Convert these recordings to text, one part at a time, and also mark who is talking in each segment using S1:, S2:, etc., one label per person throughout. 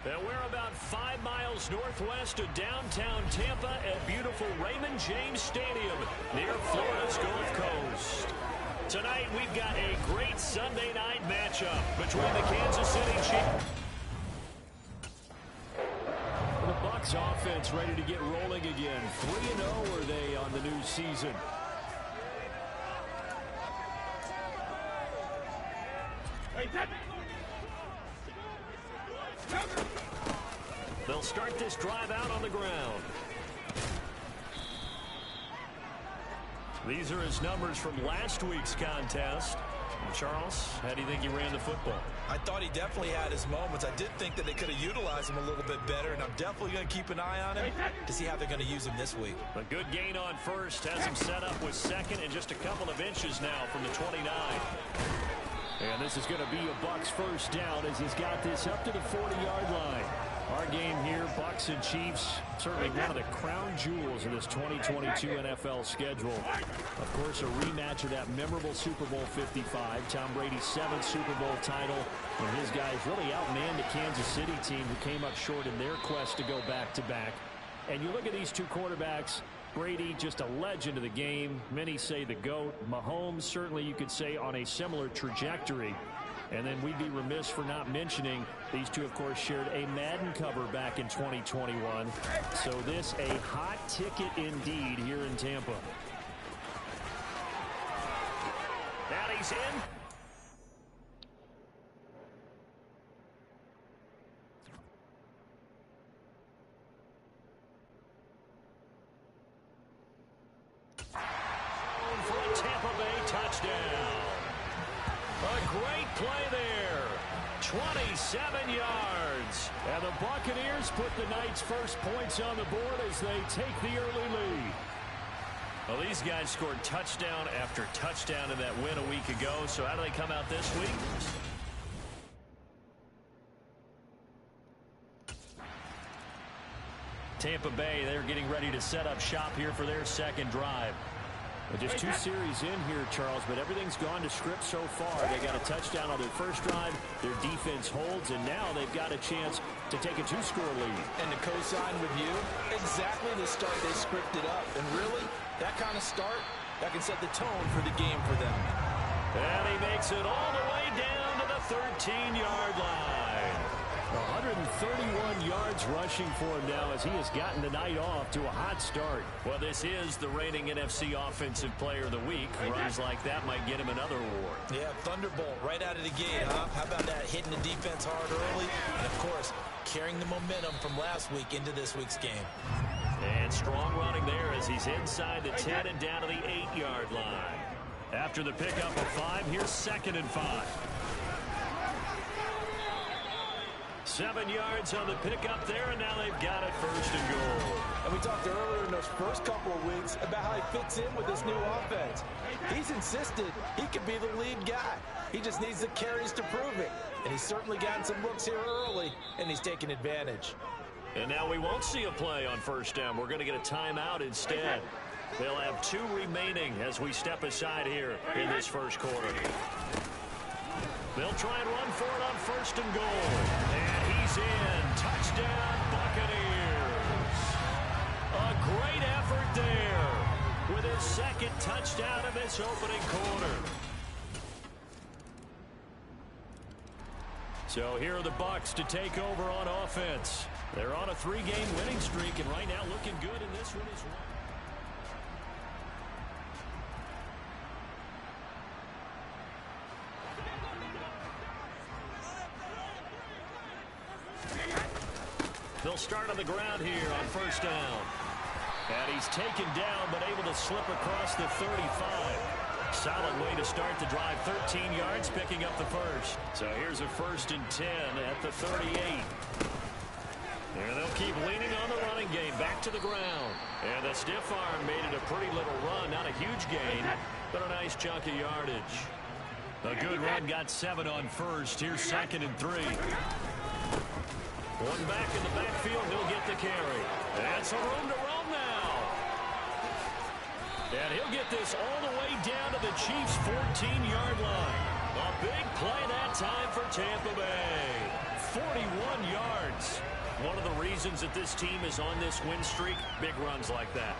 S1: And we're about 5 miles northwest of downtown Tampa at beautiful Raymond James Stadium near Florida's Gulf Coast. Tonight we've got a great Sunday night matchup between the Kansas City Chiefs. The Bucs offense ready to get rolling again. 3-0 are they on the new season. They'll start this drive out on the ground. These are his numbers from last week's contest. Charles, how do you think he ran the football?
S2: I thought he definitely had his moments. I did think that they could have utilized him a little bit better, and I'm definitely going to keep an eye on him to see how they're going to use him this week.
S1: A good gain on first has him set up with second and just a couple of inches now from the 29. And this is going to be a Bucs first down as he's got this up to the 40-yard line. Our game here, Bucs and Chiefs, certainly one of the crown jewels of this 2022 NFL schedule. Of course, a rematch of that memorable Super Bowl 55, Tom Brady's 7th Super Bowl title, when his guys really outmanned the Kansas City team who came up short in their quest to go back-to-back. And you look at these two quarterbacks, Brady, just a legend of the game. Many say the GOAT. Mahomes, certainly you could say on a similar trajectory. And then we'd be remiss for not mentioning these two, of course, shared a Madden cover back in 2021. So this a hot ticket indeed here in Tampa. Now he's in. For a Tampa Bay touchdown. A great play there. 27 yards. And the Buccaneers put the Knights' first points on the board as they take the early lead. Well, these guys scored touchdown after touchdown in that win a week ago. So how do they come out this week? Tampa Bay, they're getting ready to set up shop here for their second drive. Just 2 series in here, Charles, but everything's gone to script so far. They got a touchdown on their first drive. Their defense holds, and now they've got a chance to take a 2-score lead.
S2: And to co-sign with you, exactly the start they scripted up. And really, that kind of start, that can set the tone for the game for them.
S1: And he makes it all the way down to the 13-yard line. 131 yards rushing for him now as he has gotten the night off to a hot start. Well, this is the reigning NFC Offensive Player of the Week. Runs like that might get him another award.
S2: Yeah, Thunderbolt right out of the gate, huh? How about that, hitting the defense hard early? And, of course, carrying the momentum from last week into this week's game.
S1: And strong running there as he's inside the 10 and down to the 8-yard line. After the pickup of 5, here's 2nd and 5. 7 yards on the pickup there, and now they've got it 1st and goal.
S2: And we talked earlier in those first couple of weeks about how he fits in with this new offense. He's insisted he could be the lead guy. He just needs the carries to prove it. And he's certainly gotten some looks here early, and he's taking advantage.
S1: And now we won't see a play on 1st down. We're going to get a timeout instead. They'll have 2 remaining as we step aside here in this first quarter. They'll try and run for it on 1st and goal. And he's in. Touchdown, Buccaneers. A great effort there with his 2nd touchdown of this opening quarter. So here are the Bucs to take over on offense. They're on a 3-game winning streak, and right now looking good in this one as well. They'll start on the ground here on 1st down. And he's taken down, but able to slip across the 35. Solid way to start the drive. 13 yards, picking up the first. So here's a 1st and 10 at the 38. And they'll keep leaning on the running game. Back to the ground. And the stiff arm made it a pretty little run. Not a huge gain, but a nice chunk of yardage. A good run, got 7 on 1st. Here's 2nd and 3. One back in the backfield, he'll get the carry. And some room to roam now. And he'll get this all the way down to the Chiefs' 14-yard line. A big play that time for Tampa Bay. 41 yards. One of the reasons that this team is on this win streak, big runs like that.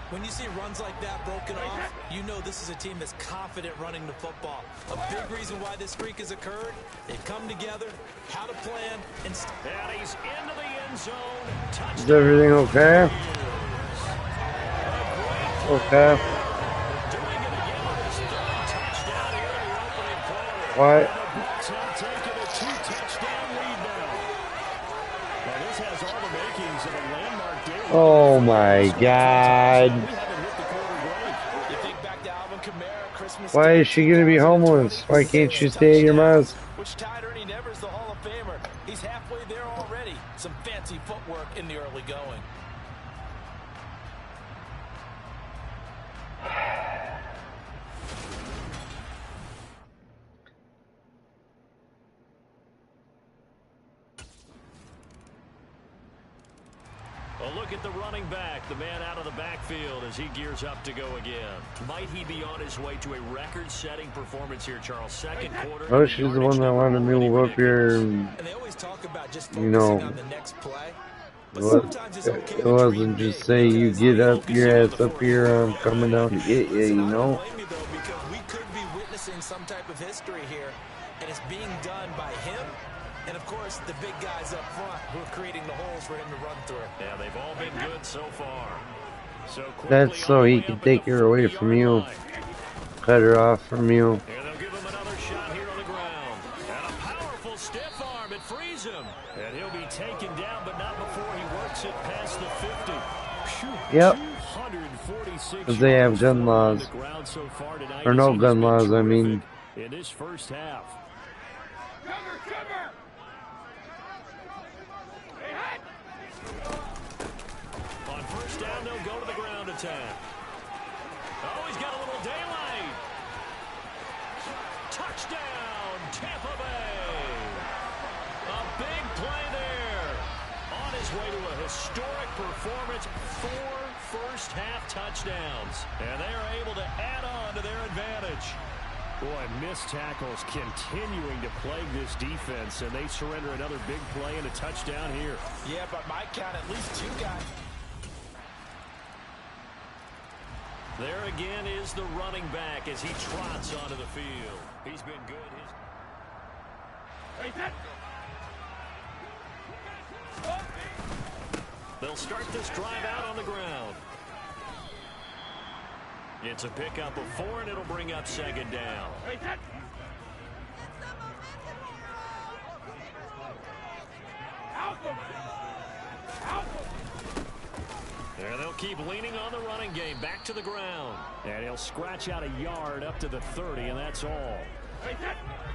S2: When you see runs like that broken off, you know this is a team that's confident running the football. A big reason why this streak has occurred, they've come together, had a plan, and
S1: he's into the end zone. Touchdown.
S3: Is everything okay? Okay.
S1: Doing it again with his third touchdown here in the opening quarter.
S3: What?
S1: The Bucs have taken a 2-touchdown lead now. Now this has all the makings of a landmark day.
S3: Oh my God. Why is she gonna be homeless? Why can't you stay at your mom's?
S2: Which tied Ernie Nevers, the Hall of Famer. He's halfway there already. Some fancy footwork in the early going.
S1: A look at the running back, the man out of the backfield as he gears up to go again. Might he be on his way to a record-setting performance here, Charles? Second quarter.
S3: Oh, she's the one that wanted me to move up here.
S2: And they always talk about just
S3: You know,
S2: on the next play.
S3: it wasn't just say you get up your ass up here, I'm coming down to get you, you know?
S2: Because we could be witnessing some type of history here, and it's being done by him. And, of course, the big guys up front who are creating the holes for him to run through.
S1: Yeah, they've all been good so far.
S3: That's so he can take her away from you. Cut her off from you.
S1: And they'll give him another shot here on the ground. And a powerful stiff arm. It frees him. And he'll be taken down, but not before he works it past the 50.
S3: Yep. Because they have gun laws. Or no gun laws, I mean.
S1: In this first half. On first down, they'll go to the ground attack. Oh, he's got a little daylight. Touchdown, Tampa Bay. A big play there. On his way to a historic performance, 4 first-half touchdowns. And they are able to add on to their advantage. Boy, missed tackles continuing to plague this defense, and they surrender another big play and a touchdown here.
S2: Yeah, but my count, at least 2 guys.
S1: There again is the running back as he trots onto the field. He's been good. They'll start this drive out on the ground. It's a pickup of 4, and it'll bring up second down. And they'll keep leaning on the running game. Back to the ground. And he'll scratch out a yard up to the 30, and that's all.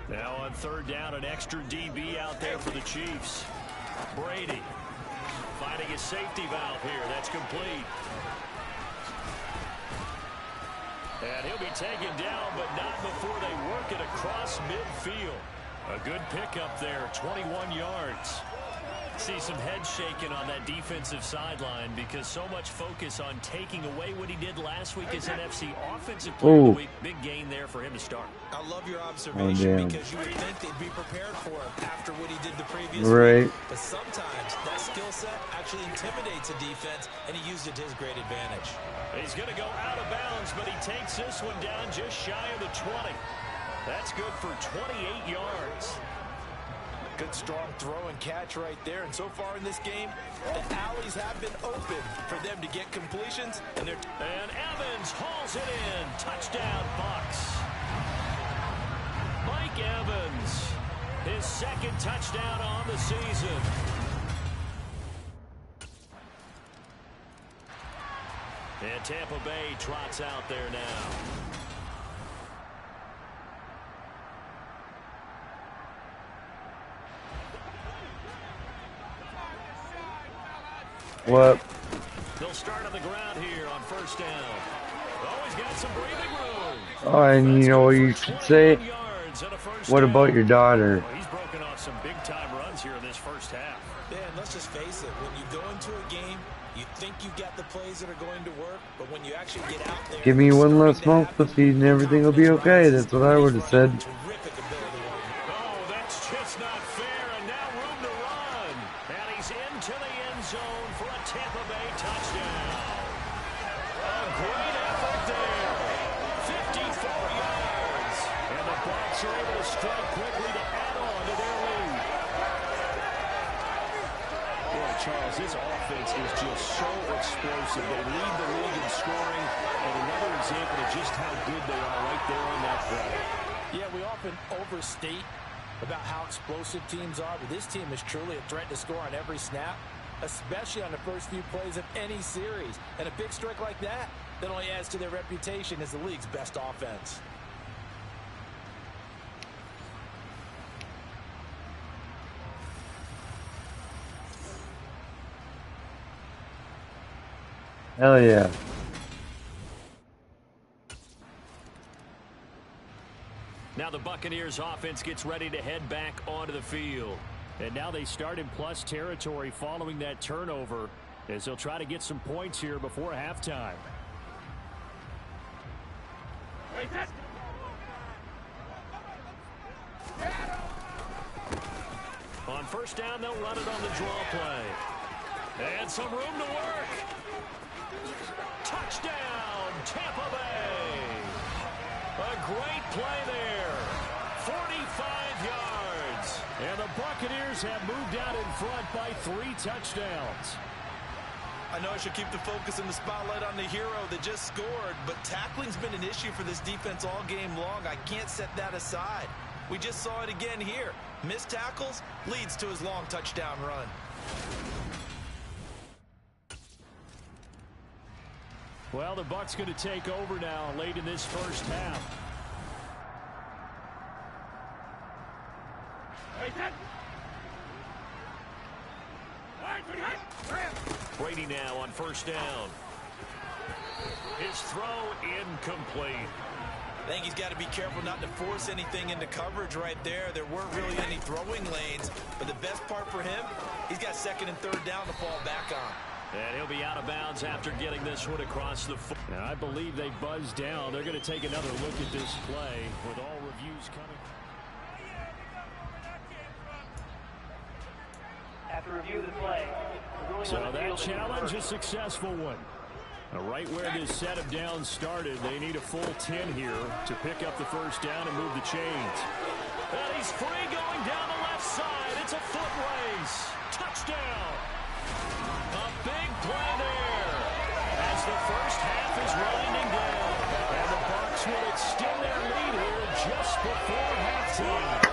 S1: Now on third down, an extra DB out there for the Chiefs. Brady finding his safety valve here. That's complete. And he'll be taken down, but not before they work it across midfield. A good pickup there, 21 yards. See some head shaking on that defensive sideline because so much focus on taking away what he did last week as NFC Offensive Player of the Week. Big gain there for him to start.
S2: I love your observation because you would think they'd be prepared for him after what he did the previous week. But sometimes that skill set actually intimidates a defense, and he used it to his great advantage.
S1: He's going to go out of bounds, but he takes this one down just shy of the 20. That's good for 28 yards.
S2: Good strong throw and catch right there. And so far in this game, the alleys have been open for them to get completions. And
S1: Evans hauls it in. Touchdown, Bucs. Mike Evans, his second touchdown on the season. And Tampa Bay trots out there now.
S3: What?
S1: They'll start on the ground here on first down. Oh, he's got some breathing room.
S3: Oh, and you know what you should say? What about your daughter?
S1: Well, he's broken off some big-time runs here in this first half.
S2: Yeah, and let's just face it. When you go into a game, you think you got the plays that are going to work, but when you actually get out there...
S3: Give me one less smoke and everything will be okay. That's what I would have said.
S1: Oh, that's just not fair, and now room to run. And he's into the end zone for a Tampa Bay touchdown. A great effort there. 54 yards. And the Bucs are able to strike quickly to add on to their lead. Boy, Charles, this offense is just so explosive. They lead the league in scoring, and another example of just how good they are right there on that play.
S2: Yeah, we often overstate about how explosive teams are, but this team is truly a threat to score on every snap, especially on the first few plays of any series. And a big strike like that only adds to their reputation as the league's best offense.
S3: Hell yeah.
S1: Now the Buccaneers offense gets ready to head back onto the field. And now they start in plus territory following that turnover as they'll try to get some points here before halftime. On first down, they'll run it on the draw play. And some room to work. Touchdown, Tampa Bay. A great play there. 45 yards. And the Buccaneers have moved out in front by 3 touchdowns.
S2: I know I should keep the focus and the spotlight on the hero that just scored, but tackling's been an issue for this defense all game long. I can't set that aside. We just saw it again here. Missed tackles leads to his long touchdown run.
S1: Well, the Bucs going to take over now late in this first half. Brady now on first down. His throw incomplete.
S2: I think he's got to be careful not to force anything into coverage right there. There weren't really any throwing lanes, but the best part for him, he's got second and third down to fall back on.
S1: And he'll be out of bounds after getting this one across the foot. Now, I believe they buzzed down. They're going to take another look at this play with all reviews coming.
S4: After review of the play.
S1: So that challenge, a successful one. Right where this set of downs started, they need a full 10 here to pick up the first down and move the chains. And he's free going down the left side. It's a foot race. Touchdown. A big play there as the first half is winding down. And the Bucs will extend their lead here just before halftime.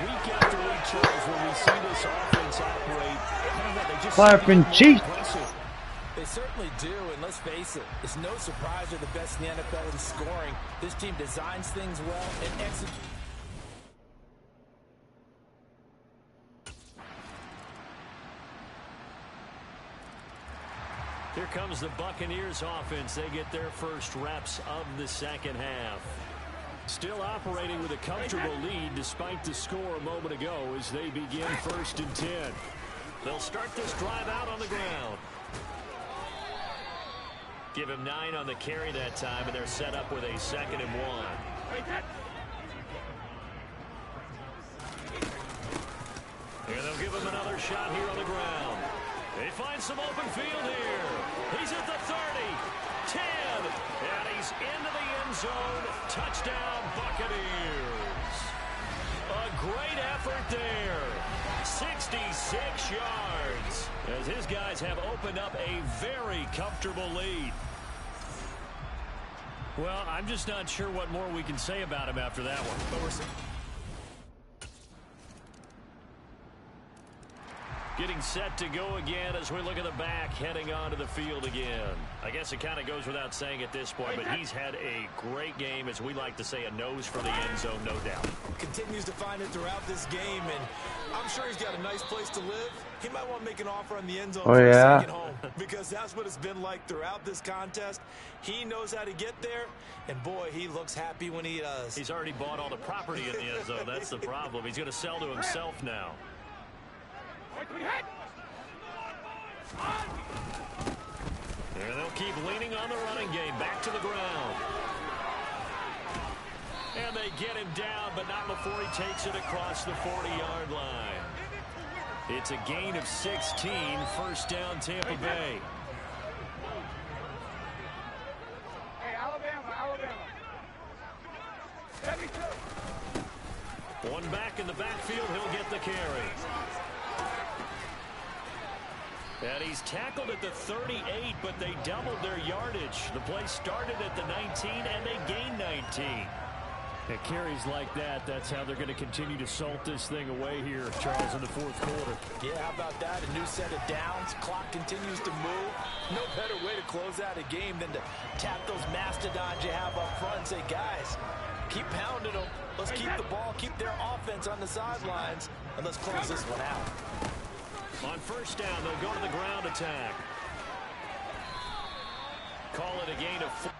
S1: Week after week, Charles, when we see this offense operate, I don't know, they just
S3: Clapping cheeks.
S2: They certainly do, and let's face it, it's no surprise they're the best in the NFL in scoring. This team designs things well and executes.
S1: Here comes the Buccaneers offense. They get their first reps of the second half. Still operating with a comfortable lead despite the score a moment ago as they begin first and 10. They'll start this drive out on the ground. Give him 9 on the carry that time, and they're set up with a 2nd and 1. And they'll give him another shot here on the ground. They find some open field here. He's at the 30, 10, and he's into the end zone. Touchdown, Buccaneers. A great effort there. 66 yards as his guys have opened up a very comfortable lead. Well, I'm just not sure what more we can say about him after that one. But we're getting set to go again as we look at the back heading onto the field again. I guess it kind of goes without saying at this point, but he's had a great game, as we like to say, a nose for the end zone, no doubt.
S2: Continues to find it throughout this game, and I'm sure he's got a nice place to live. He might want to make an offer on the end zone for a second home, because that's what it's been like throughout this contest. He knows how to get there, and boy, he looks happy when he does.
S1: He's already bought all the property in the end zone. That's the problem. He's going to sell to himself now. And they'll keep leaning on the running game. Back to the ground. And they get him down, but not before he takes it across the 40-yard line. It's a gain of 16, first down Tampa Bay.
S5: Hey, Alabama.
S1: One back in the backfield, he'll get the carry. And he's tackled at the 38, but they doubled their yardage. The play started at the 19, and they gained 19. At carries like that, that's how they're going to continue to salt this thing away here, Charles, in the fourth quarter.
S2: Yeah, how about that? A new set of downs. Clock continues to move. No better way to close out a game than to tap those mastodons you have up front and say, guys, keep pounding them. Let's keep the ball, keep their offense on the sidelines, and let's close this one out.
S1: On first down, they'll go to the ground attack. Call it a gain of 4.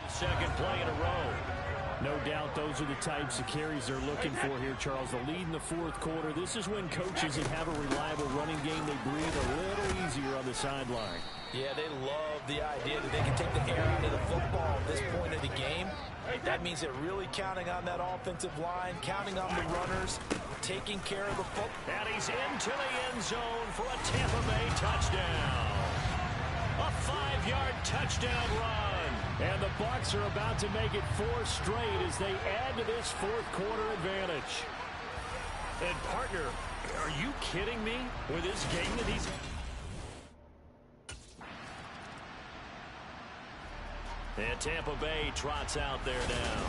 S1: Second play in a row. No doubt those are the types of carries they're looking for here, Charles. The lead in the fourth quarter. This is when coaches that have a reliable running game, they breathe a little easier on the sideline.
S2: Yeah, they love the idea that they can take the air out of the football at this point of the game. That means they're really counting on that offensive line, counting on the runners, taking care of the football.
S1: And he's into the end zone for a Tampa Bay touchdown. A 5-yard touchdown run. And the Bucs are about to make it 4 straight as they add to this fourth quarter advantage. And partner, are you kidding me with this game that he's... And Tampa Bay trots out there now.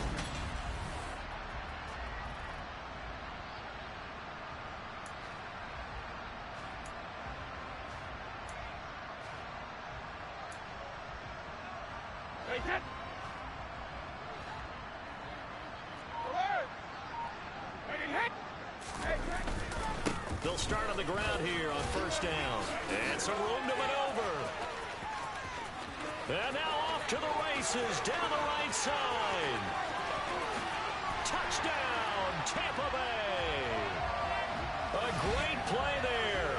S1: They'll start on the ground here on first down. And some room to maneuver. And now off to the races down the right side. Touchdown, Tampa Bay. A great play there.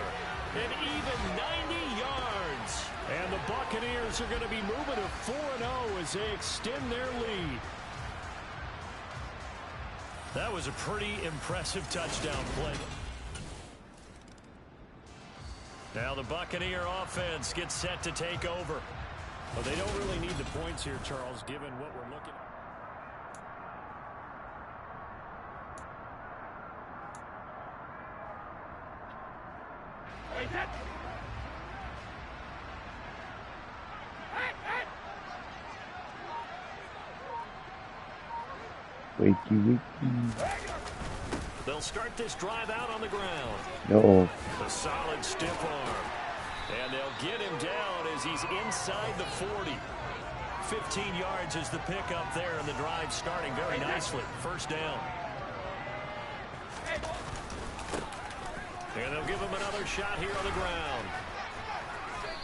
S1: An even 90 yards. And the Buccaneers are going to be moving to 4-0 as they extend their lead. That was a pretty impressive touchdown play. Now the Buccaneer offense gets set to take over. Well, they don't really need the points here, Charles, given what we're looking at.
S3: Wakey.
S1: They'll start this drive out on the ground.
S3: No.
S1: A solid stiff arm. And they'll get him down as he's inside the 40. 15 yards is the pickup there, and the drive starting very nicely. First down. And they'll give him another shot here on the ground.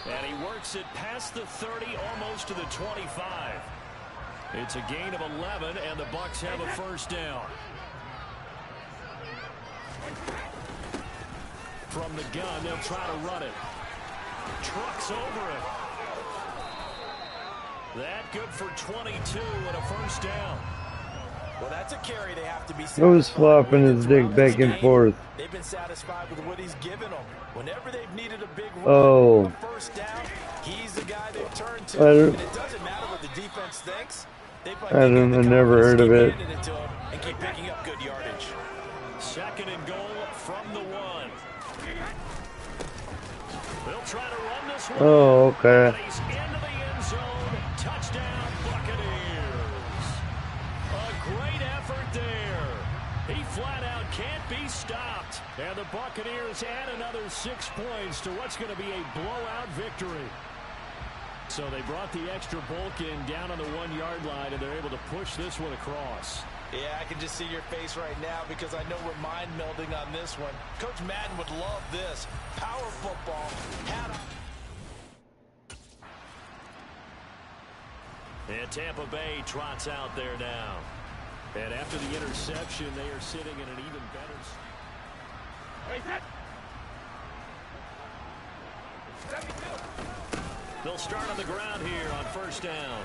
S1: And he works it past the 30, almost to the 25. It's a gain of 11, and the Bucs have a first down. From the gun, they'll try to run it. Trucks over it. That good for 22 and a first down.
S2: Well, that's a carry they have to be
S3: He was flopping his dick back and forth.
S2: They've been satisfied with what he's given them. Whenever they've needed a big
S3: Oh.
S2: run, a first down, he's the guy they've turned to. And it doesn't matter what the defense thinks.
S3: I never heard of it.
S2: And keep picking up good yardage.
S1: Second and goal from the 1. They'll try to run this one.
S3: Oh, okay.
S1: And he's into the end zone. Touchdown, Buccaneers. A great effort there. He flat out can't be stopped. And the Buccaneers add another 6 points to what's going to be a blowout victory. So they brought the extra bulk in down on the 1-yard line, and they're able to push this one across.
S2: Yeah, I can just see your face right now because I know we're mind melding on this one. Coach Madden would love this. Power football.
S1: And Tampa Bay trots out there now. And after the interception, they are sitting in an even better spot. They'll start on the ground here on first down.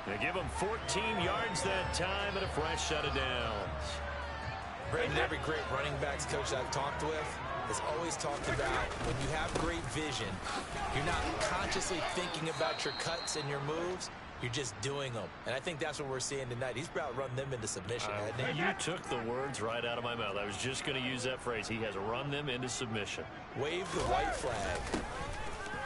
S1: They give them 14 yards that time and a fresh set of downs.
S2: Brandon, every great running backs coach I've talked with has always talked about when you have great vision, you're not consciously thinking about your cuts and your moves. You're just doing them. And I think that's what we're seeing tonight. He's about to run them into submission, hasn't he?
S1: You took the words right out of my mouth. I was just going to use that phrase. He has run them into submission.
S2: Wave the white flag.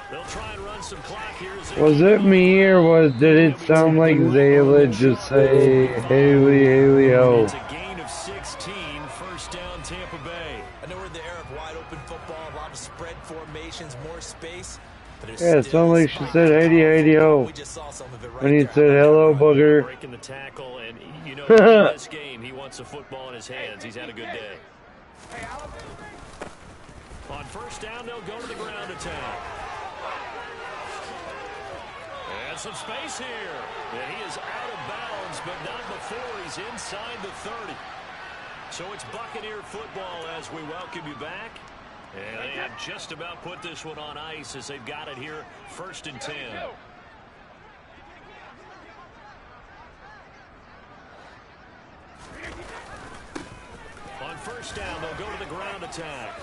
S1: They'll try and run some clock here.
S3: Was it me or did it sound like Zayla just say Haley, Haley, ho?
S1: It's a gain of 16, first down Tampa Bay.
S2: I know we're in the era of wide open football, a lot of spread formations, more space.
S3: Yeah, it sounded like she said Heidi, Heidi, ho.
S2: We just saw some of it right
S3: And he
S2: there.
S3: said hello, booger.
S1: Breaking the tackle, and you know, in this game, he wants the football in his hands. He's had a good day. On first down, they'll go to the ground attack. And some space here. And he is out of bounds, but not before he's inside the 30. So it's Buccaneer football as we welcome you back. And they have just about put this one on ice as they've got it here, 1st and 10. On first down, they'll go to the ground attack.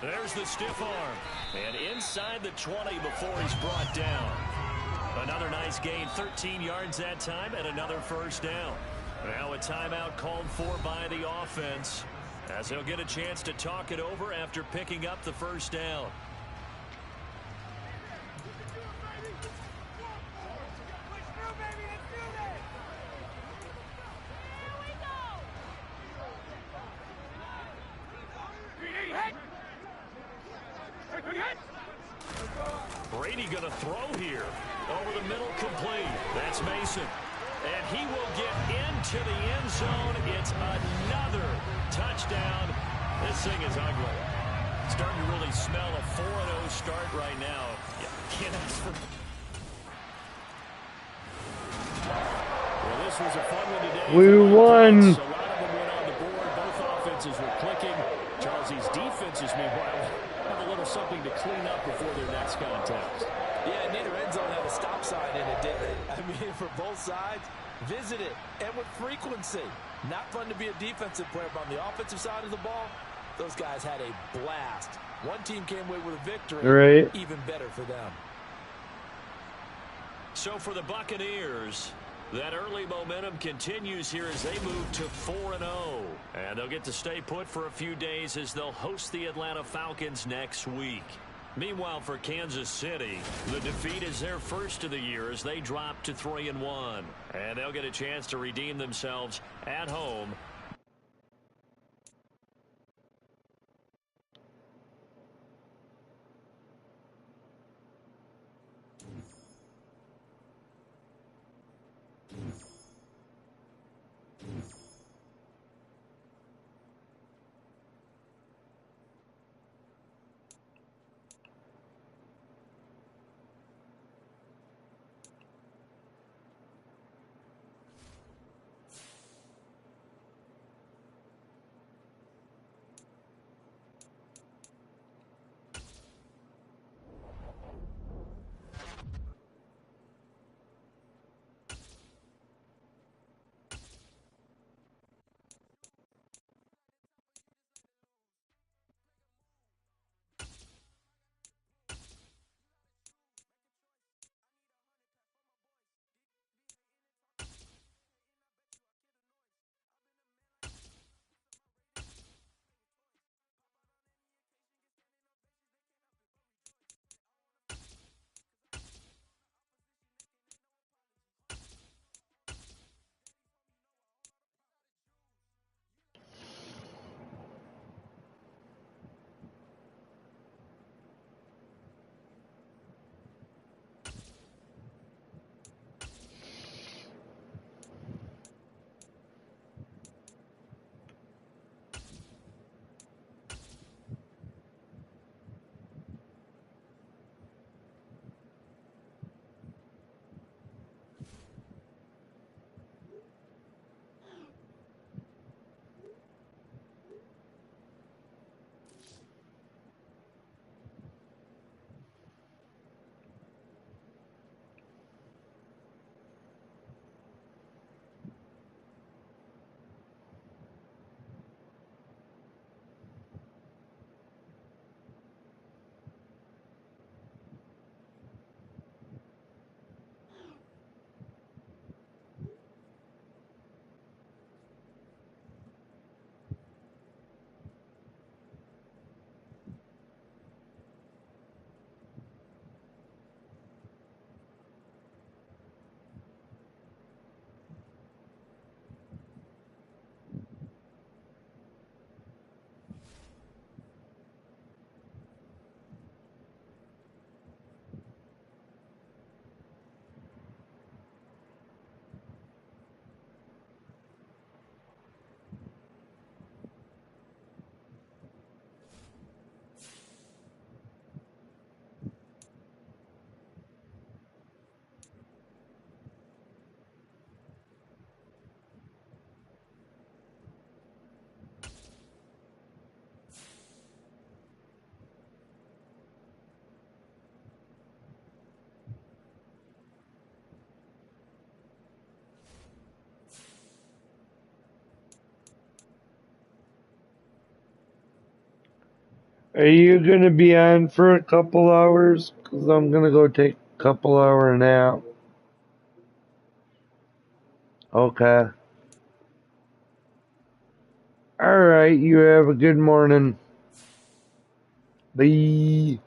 S1: There's the stiff arm. And inside the 20 before he's brought down. Another nice gain, 13 yards that time, and another first down. Now a timeout called for by the offense, as they'll get a chance to talk it over after picking up the first down. Brady going to throw here. Over the middle, complete. That's Mason. And he will get into the end zone. It's another touchdown. This thing is ugly. Starting to really smell a 4-0 start right now. Yeah, can't ask for... Well, this was a fun one today.
S3: We won.
S1: A lot of them went on the board. Both offenses were clicking. Charles's defenses, meanwhile, have a little something to clean up before their next contest.
S2: Yeah, neither end zone had a stop sign in it, didn't it? I mean, for both sides, visit it, and with frequency. Not fun to be a defensive player, but on the offensive side of the ball, those guys had a blast. One team came away with a victory,
S3: right.
S2: Even better for them.
S1: So for the Buccaneers, that early momentum continues here as they move to 4-0. And they'll get to stay put for a few days as they'll host the Atlanta Falcons next week. Meanwhile, for Kansas City, the defeat is their first of the year as they drop to 3-1. And they'll get a chance to redeem themselves at home.
S3: Are you gonna be on for a couple hours? Cause I'm gonna go take a couple hour nap. Okay. Alright, you have a good morning. Bye.